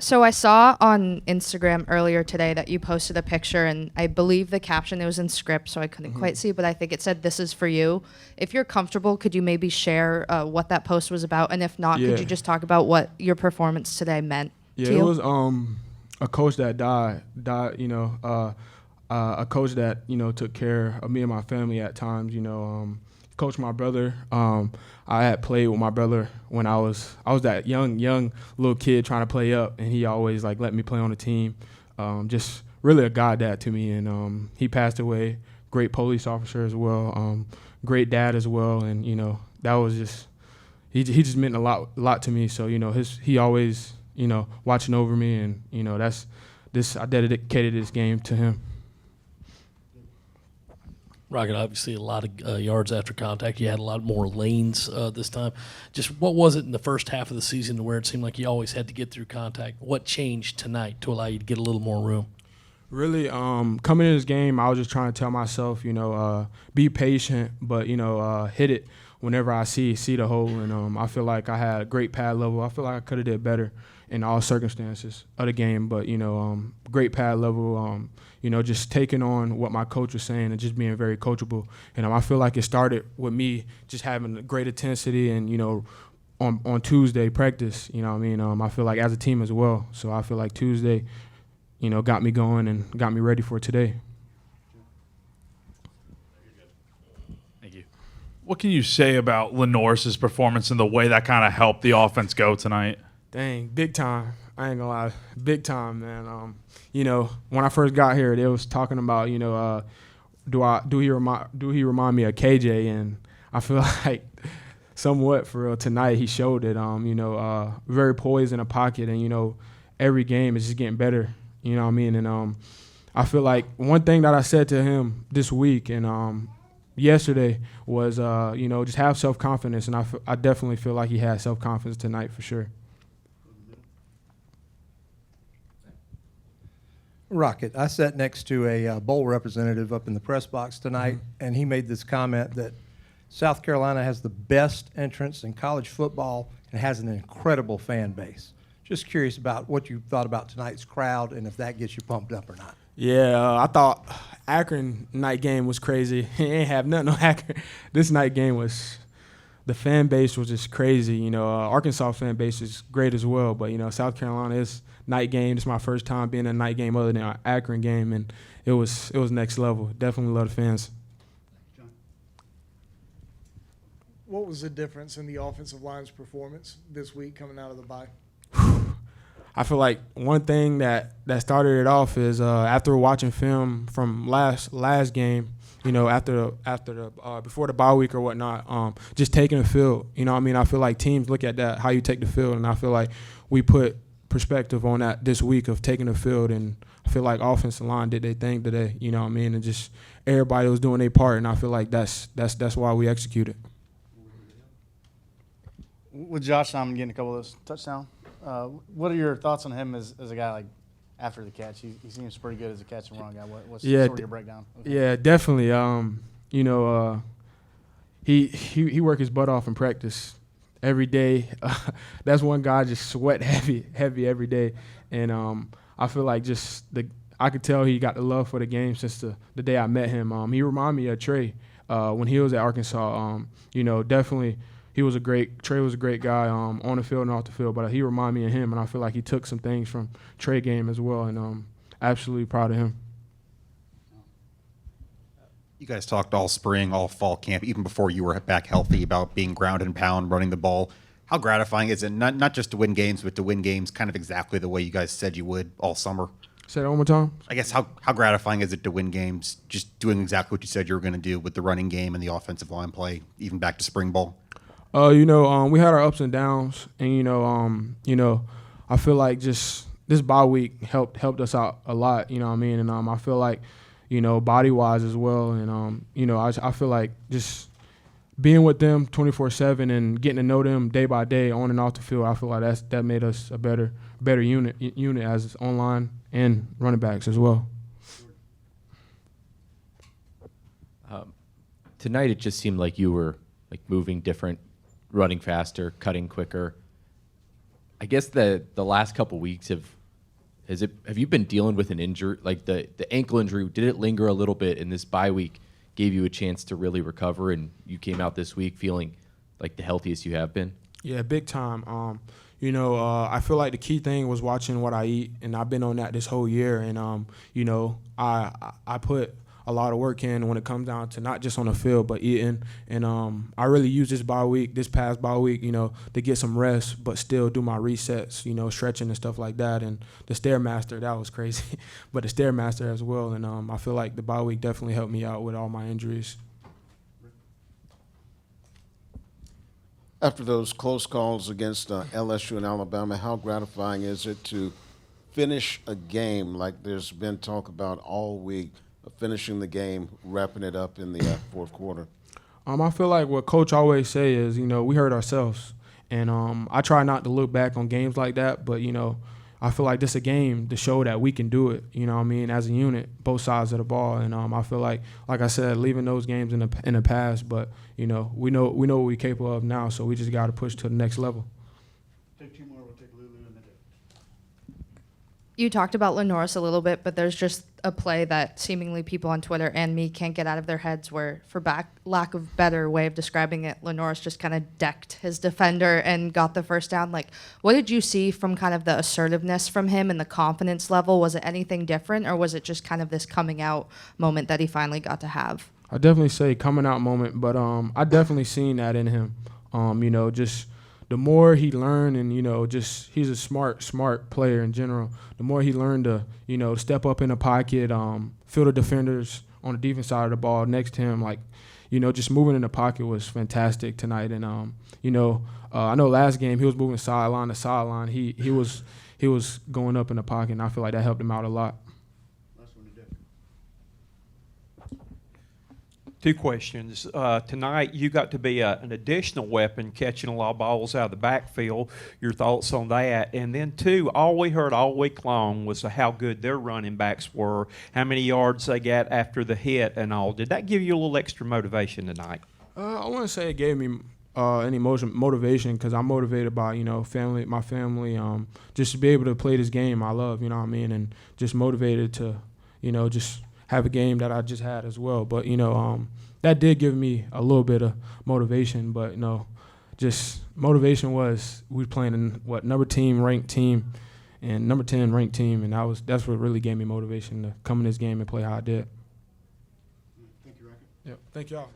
So I saw on Instagram earlier today that you posted a picture, and I believe the caption, it was in script, so I couldn't quite see, but I think it said, "This is for you." If you're comfortable, could you maybe share what that post was about? And if not, could you just talk about what your performance today meant to you? Yeah, it was a coach that died, a coach that, took care of me and my family at times, coached my brother. I had played with my brother when I was that young little kid trying to play up, and he always let me play on the team. Just really a goddad to me, and he passed away. Great police officer as well, great dad as well, and that was just he just meant a lot to me. So he always watching over me, and I dedicated this game to him. Rocket, obviously a lot of yards after contact. You had a lot more lanes this time. Just what was it in the first half of the season where it seemed like you always had to get through contact? What changed tonight to allow you to get a little more room? Really, coming in this game, I was just trying to tell myself, be patient, but, hit it whenever I see the hole. And I feel like I had a great pad level. I feel like I could have did better in all circumstances of the game. But, great pad level, just taking on what my coach was saying and just being very coachable. And I feel like it started with me just having a great intensity and, on Tuesday practice, I feel like as a team as well. So I feel like Tuesday, got me going and got me ready for today. Thank you. What can you say about Lenorse's performance and the way that kind of helped the offense go tonight? Dang, big time. I ain't gonna lie, big time, man. When I first got here, they was talking about, do he remind me of KJ? And I feel like somewhat for real tonight he showed it. Very poised in the pocket, and every game is just getting better. You know what I mean? And I feel like one thing that I said to him this week and yesterday was, just have self-confidence. And I definitely feel like he had self-confidence tonight for sure. Rocket, I sat next to a bowl representative up in the press box tonight, and he made this comment that South Carolina has the best entrance in college football and has an incredible fan base. Just curious about what you thought about tonight's crowd and if that gets you pumped up or not. Yeah, I thought Akron night game was crazy. He ain't have nothing on Akron. This night game was – the fan base was just crazy. Arkansas fan base is great as well, but, South Carolina is night game. It's my first time being in a night game other than an Akron game, and it was next level. Definitely love the fans. What was the difference in the offensive line's performance this week coming out of the bye? I feel like one thing that started it off is after watching film from last game, after the before the bye week or whatnot, just taking the field. I feel like teams look at that, how you take the field, and I feel like we put perspective on that this week of taking the field, and I feel like offensive line did their thing today. And just everybody was doing their part, and I feel like that's why we executed. With Josh Simon getting a couple of those touchdowns, what are your thoughts on him as a guy like after the catch? He seems pretty good as a catch and run guy. What's sort of your breakdown? Yeah, definitely. He worked his butt off in practice every day. That's one guy just sweat heavy every day, and I feel like I could tell he got the love for the game since the day I met him. He reminded me of Trey when he was at Arkansas. Definitely. Trey was a great guy on the field and off the field, but he reminded me of him, and I feel like he took some things from Trey game as well, and absolutely proud of him. You guys talked all spring, all fall camp, even before you were back healthy, about being ground and pound, running the ball. How gratifying is it, not just to win games, but to win games kind of exactly the way you guys said you would all summer? Say that one more time. I guess how gratifying is it to win games, just doing exactly what you said you were going to do with the running game and the offensive line play, even back to spring ball? We had our ups and downs, and I feel like just this bye week helped us out a lot. And I feel like, body wise as well, and I feel like just being with them 24/7 and getting to know them day by day on and off the field. I feel like that made us a better unit as online and running backs as well. Tonight it just seemed like you were moving different, running faster, cutting quicker. I guess the last couple weeks have you been dealing with an injury, like the ankle injury? Did it linger a little bit, and this bye week gave you a chance to really recover, and you came out this week feeling like the healthiest you have been? Yeah, big time. I feel like the key thing was watching what I eat, and I've been on that this whole year. And I put a lot of work in when it comes down to not just on the field but eating. And I really used this past bye week, to get some rest, but still do my resets, stretching and stuff like that. And the Stairmaster, that was crazy, but the Stairmaster as well. And I feel like the bye week definitely helped me out with all my injuries. After those close calls against LSU and Alabama, how gratifying is it to finish a game like there's been talk about all week, of finishing the game, wrapping it up in the fourth quarter? I feel like what Coach always say is, we hurt ourselves. And I try not to look back on games like that, but, I feel like this is a game to show that we can do it, as a unit, both sides of the ball. And I feel like I said, leaving those games in the past, but, we know what we're capable of now, so we just got to push to the next level. Take two more. We'll take Lulu and then. You talked about Lenoris a little bit, but there's just a play that seemingly people on Twitter and me can't get out of their heads where, for lack of better way of describing it, Lenoris just kind of decked his defender and got the first down. Like, what did you see from kind of the assertiveness from him and the confidence level? Was it anything different, or was it just kind of this coming out moment that he finally got to have? I definitely say coming out moment, but I definitely seen that in him. Just the more he learned, and he's a smart player in general. The more he learned to step up in the pocket, feel the defenders on the defense side of the ball next to him, just moving in the pocket was fantastic tonight. And I know last game he was moving sideline to sideline. He was going up in the pocket, and I feel like that helped him out a lot. Two questions. Tonight, you got to be an additional weapon, catching a lot of balls out of the backfield. Your thoughts on that? And then two, all we heard all week long was how good their running backs were, how many yards they got after the hit and all. Did that give you a little extra motivation tonight? I wouldn't say it gave me any motivation, because I'm motivated by, my family, just to be able to play this game I love, and just motivated to, just have a game that I just had as well. But, that did give me a little bit of motivation. But, just motivation was we playing in number 10 ranked team, and that's what really gave me motivation to come in this game and play how I did. Thank you, Rocket. Yep. Thank y'all.